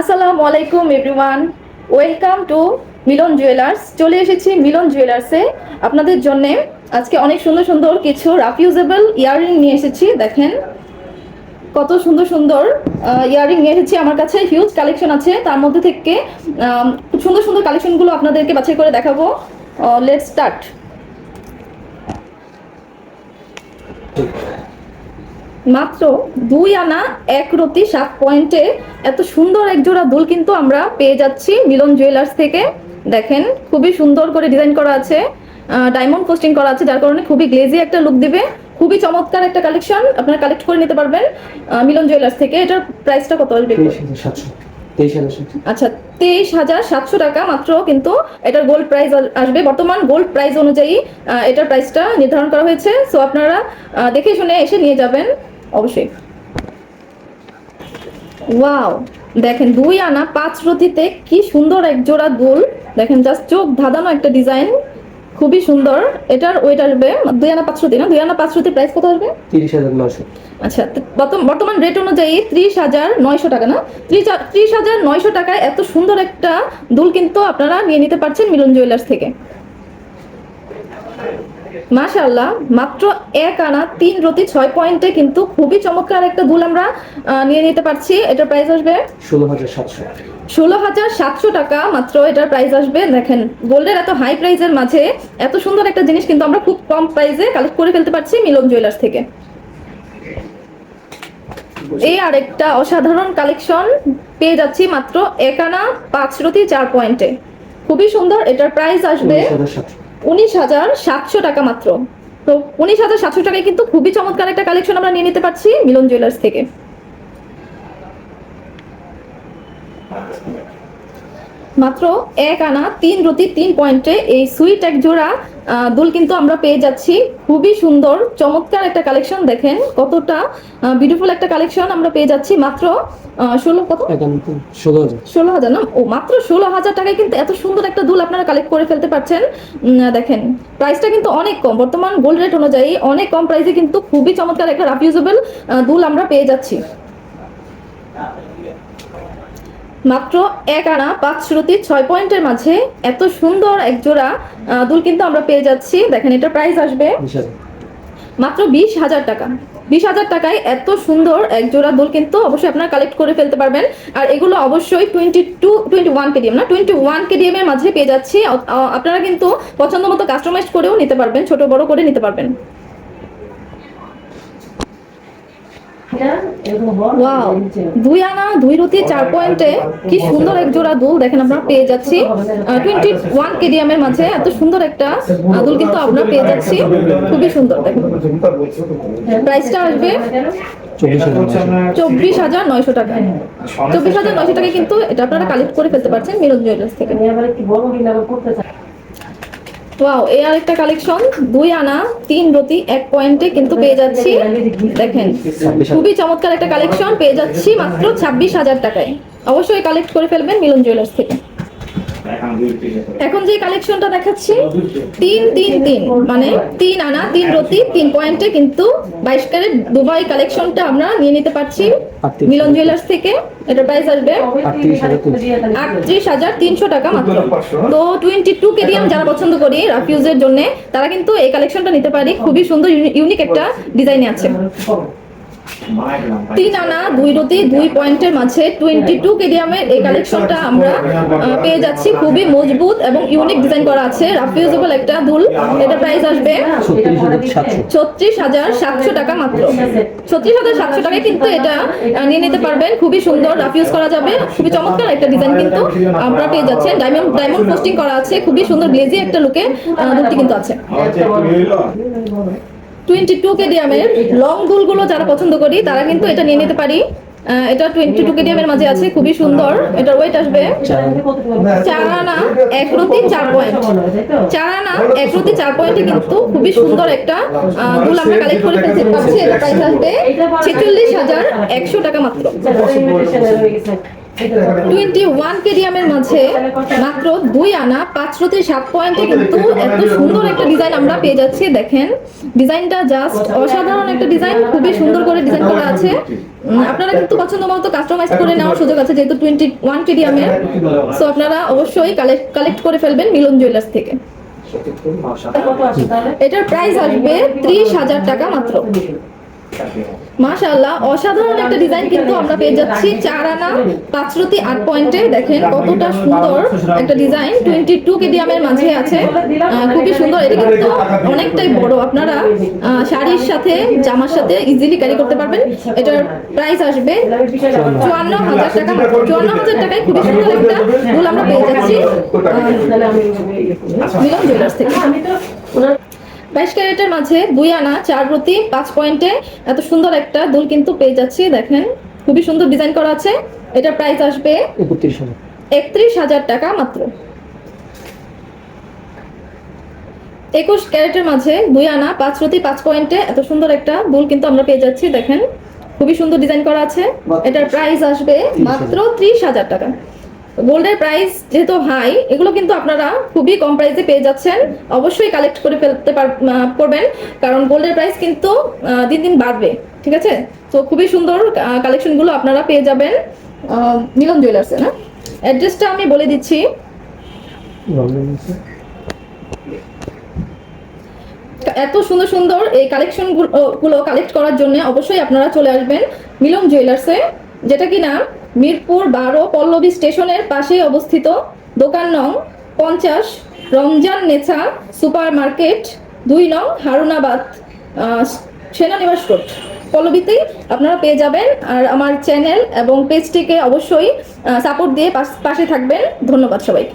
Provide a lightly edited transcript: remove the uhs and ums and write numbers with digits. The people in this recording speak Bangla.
আসসালামু আলাইকুম everyone, welcome to Milan jewellers. চলে এসেছি মিলন জুয়েলার্সে আপনাদের জন্য। আজকে অনেক সুন্দর সুন্দর কিছু রাফ ইউজেবল ইয়াররিং নিয়ে এসেছি। দেখেন কত সুন্দর সুন্দর ইয়াররিং নিয়ে এসেছি। আমার কাছে হিউজ কালেকশন আছে, তার মধ্যে থেকে সুন্দর সুন্দর কালেকশনগুলো আপনাদেরকে বাছাই করে দেখাবো। Let's start. মাত্র 2 আনা 1 রতি 7 পয়েন্টে এত সুন্দর এক জোড়া দুল কিন্তু আমরা পেয়ে যাচ্ছি মিলন জুয়েলার্স থেকে। দেখেন খুবই সুন্দর করে ডিজাইন করা আছে, ডায়মন্ড পোস্টিং করা আছে, যার কারণে খুবই গ্লেজি একটা লুক দিবে। খুবই চমৎকার একটা কালেকশন, আপনারা কালেক্ট করে নিতে পারবেন মিলন জুয়েলার্স থেকে। এটার প্রাইসটা কত আসবে? 23,700। আচ্ছা, 23,700 টাকা মাত্র। কিন্তু এটার গোল্ড প্রাইস আসবে, বর্তমান গোল্ড প্রাইস অনুযায়ী এটার প্রাইসটা নির্ধারণ করা হয়েছে। সো আপনারা দেখে শুনে এসে নিয়ে যাবেন অবশ্যই। ওয়াও, দেখেন 2 আনা 5 রতিতে কি সুন্দর এক জোড়া দুল। দেখেন জাস্ট চোখ ধাঁধানো একটা ডিজাইন, খুবই সুন্দর। এটার ওয়েট আসবে 2 আনা 5 রতি না, 2 আনা 5 রতি প্রাইস কত আসবে? 30,900। আচ্ছা, বর্তমান রেট অনুযায়ী 30,900 টাকা না, 30,900 টাকায় এত সুন্দর একটা দুল কিন্তু আপনারা নিয়ে নিতে পারছেন মিলন জুয়েলার্স থেকে। মাশাআল্লাহ, মাত্র 1 আনা 3 রতি 6 পয়েন্টে কিন্তু খুবই চমৎকার একটা দুল আমরা নিয়ে নিতে পারছি। এটার প্রাইস আসবে 16,700। 16,700 টাকা মাত্র এটার প্রাইস আসবে। দেখেন গোল্ডের এত হাই প্রাইসের মাঝে এত সুন্দর একটা জিনিস কিন্তু আমরা খুব কম প্রাইসে কালেক্ট করে ফেলতে পারছি মিলন জুয়েলার্স থেকে। এই আরেকটা অসাধারণ কালেকশন পেয়ে যাচ্ছি মাত্র 1 আনা 5 রতি 4 পয়েন্টে, খুবই সুন্দর। এটার প্রাইস আসবে 19,700 টাকা মাত্র। তো 19,700 টাকায় কিন্তু খুবই চমৎকার একটা কালেকশন আমরা নিয়ে নিতে পারছি মিলন জুয়েলার্স থেকে। মাত্র 1 আনা 3 রতি 3 পয়েন্টে এই সুইট এক জোড়া দুল কিন্তু আমরা পেয়ে যাচ্ছি। খুবই সুন্দর চমৎকার একটা কালেকশন। দেখেন কতটা বিউটিফুল একটা কালেকশন আমরা পেয়ে যাচ্ছি মাত্র 16,000 না, ও মাত্র 16,000 টাকায় কিন্তু এত সুন্দর একটা দুল আপনারা কালেক্ট করে ফেলতে পারছেন। দেখেন প্রাইসটা কিন্তু অনেক কম, বর্তমান গোল্ড রেট অনুযায়ী অনেক কম প্রাইসে কিন্তু খুবই চমৎকার একটা রাফ ইউজেবল দুল আমরা পেয়ে যাচ্ছি। মাত্র 1 আনা 5 রতি 6 পয়েন্টের মাঝে এত সুন্দর এক জোড়া দুল কিন্তু আমরা পেয়ে যাচ্ছি। দেখেন এটার প্রাইস আসবে মাত্র 20,000 টাকা। 20,000 টাকায় এত সুন্দর এক জোড়া দুল কিন্তু অবশ্যই আপনারা কালেক্ট করে ফেলতে পারবেন। আর এগুলো অবশ্যই 21 কেডিএম না, 21 কেডিএম এর মাঝে পেয়ে যাচ্ছি। আপনারা কিন্তু পছন্দ মতো কাস্টমাইজ করেও নিতে পারবেন, ছোট বড় করে নিতে পারবেন। ওয়াও, 2 আনা 2 রতি 4 পয়েন্টে কি সুন্দর এক জোড়া দুল দেখেন আমরা পেয়ে যাচ্ছি 21 কেডিএম এর মাঝে। এত সুন্দর একটা দুল কিন্তু আমরা পেয়ে যাচ্ছি, খুবই সুন্দর। দেখেন প্রাইসটা আসবে 24,900 টাকা। 24,900 টাকায় কিন্তু এটা আপনারা কালেক্ট করে ফেলতে পারছেন মিলন জুয়েলার্স থেকে। ওয়াও, এই আরেকটা কালেকশন 2 আনা 3 রতি 1 পয়েন্টে কিন্তু পেয়ে যাচ্ছি। দেখেন খুবই চমৎকার একটা কালেকশন পেয়ে যাচ্ছি মাত্র 26,000 টাকায়। অবশ্যই কালেক্ট করে ফেলবেন মিলন জুয়েলার্স থেকে। এখন যে কালেকশনটা দেখাচ্ছি 3-3-3 মানে 3 আনা 3 রতি 3 পয়েন্টে কিন্তু 22 ক্যারেট দুবাই কালেকশনটা আমরা নিয়ে নিতে পারছি মিলন জুয়েলার্স থেকে। এটার প্রাইস আসবে 38,300 টাকা মাত্র। তো 22 কেডিএম যারা পছন্দ করি রাফ ইউজের জন্য তারা কিন্তু এই কালেকশনটা নিতে পারি, খুবই সুন্দর ইউনিক একটা ডিজাইনে আছে। 3 আনা 2 রতি 2 পয়েন্টের মাঝে 22 কেডিএমের এই কালেকশনটা আমরা পেয়ে যাচ্ছি। খুবই মজবুত এবং ইউনিক ডিজাইন করা আছে, রাফ ইউজেবল একটা দুল। এটা প্রাইস আসবে 36,700 টাকা মাত্র। 36,700 টাকায় কিন্তু এটা নিয়ে নিতে পারবেন, খুবই সুন্দর রাফ ইউজ করা যাবে। খুবই চমৎকার একটা ডিজাইন কিন্তু আমরা পেয়ে যাচ্ছেন, ডায়মন্ড পোস্টিং করা আছে, খুবই সুন্দর গ্লেজি একটা লুকে দুলটি কিন্তু আছে। 22 কেডিএমের লং দুলগুলো যারা পছন্দ করি তারা কিন্তু এটা নিয়ে নিতে পারি। এটা 22 কেডিএমের মাঝে আছে, খুবই সুন্দর। এটার ওয়েট আসবে 4 আনা 1 রতি 4 পয়েন্ট। 4 আনা 1 রতি 4 পয়েন্টে কিন্তু খুবই সুন্দর একটা দুল আমরা কালেক্ট করে ফেলতে পারছি। এটা প্রাইস আসবে 46,100 টাকা মাত্র। 21 কেডিএমের মাঝে মাত্র 2 আনা 5 রতি 7 পয়েন্টে কিন্তু এত সুন্দর একটা ডিজাইন আমরা পেয়ে যাচ্ছি। দেখেন ডিজাইনটা জাস্ট অসাধারণ একটা ডিজাইন, খুবই সুন্দর করে ডিজাইন করা আছে। আপনারা কিন্তু পছন্দ মতো কাস্টমাইজ করে নেওয়ার সুযোগ আছে যেহেতু 21 কেডিএমের। সো আপনারা অবশ্যই কালেক্ট করে ফেলবেন মিলন জুয়েলার্স থেকে। এটার প্রাইস আসবে 30,000 টাকা মাত্র। মাশাআল্লাহ অসাধারণ একটা ডিজাইন কিন্তু আমরা পেয়ে যাচ্ছি 4 আনা 5 রতি 8 পয়েন্টে। দেখেন কতটা সুন্দর একটা ডিজাইন, 22 কেডিএমের মাঝে আছে, খুবই সুন্দর। এটা কিন্তু অনেকটাই বড়, আপনারা শাড়ির সাথে জামার সাথে ইজিলি ক্যারি করতে পারবেন। এটার প্রাইস আসবে 54,000 টাকা। 54,000 টাকায় খুবই সুন্দর একটা ফুল আমরা পেয়ে যাচ্ছি মিলন জুয়েলার্স থেকে। 22 ক্যারেটের মাঝে 2 আনা 4 রতি 5 পয়েন্টে এত সুন্দর একটা দুল কিন্তু পেয়ে যাচ্ছি। দেখেন খুবই সুন্দর ডিজাইন করা আছে। এটার প্রাইস আসবে 31,000 টাকা মাত্র। 21 ক্যারেটের মাঝে 2 আনা 5 রতি 5 পয়েন্টে এত সুন্দর একটা দুল কিন্তু আমরা পেয়ে যাচ্ছি। দেখেন খুবই সুন্দর ডিজাইন করা আছে। এটার প্রাইস আসবে মাত্র 30,000 টাকা। গোল্ডের প্রাইস যেহেতু হাই, এগুলো কিন্তু আপনারা খুবই কম প্রাইসে পেয়ে যাচ্ছেন। অবশ্যই কালেক্ট করে ফেলতে পারবেন, কারণ গোল্ডের প্রাইস কিন্তু দিন দিন বাড়বে, ঠিক আছে? তো খুবই সুন্দর কালেকশনগুলো আপনারা পেয়ে যাবেন মিলন জুয়েলার্সে। না, অ্যাড্রেসটা আমি বলে দিচ্ছি। এত সুন্দর সুন্দর এই কালেকশনগুলো কালেক্ট করার জন্য অবশ্যই আপনারা চলে আসবেন মিলন জুয়েলার্সে, যেটা কিনা মিরপুর 12 পল্লবী স্টেশনের পাশেই অবস্থিত। দোকান নং 50, রমজান নেছা সুপার মার্কেট, 2 নং হারুনাবাদ সেনানিবাস রোড, পল্লবীতেই আপনারা পেয়ে যাবেন। আর আমার চ্যানেল এবং পেজটিকে অবশ্যই সাপোর্ট দিয়ে পাশে থাকবেন। ধন্যবাদ সবাইকে।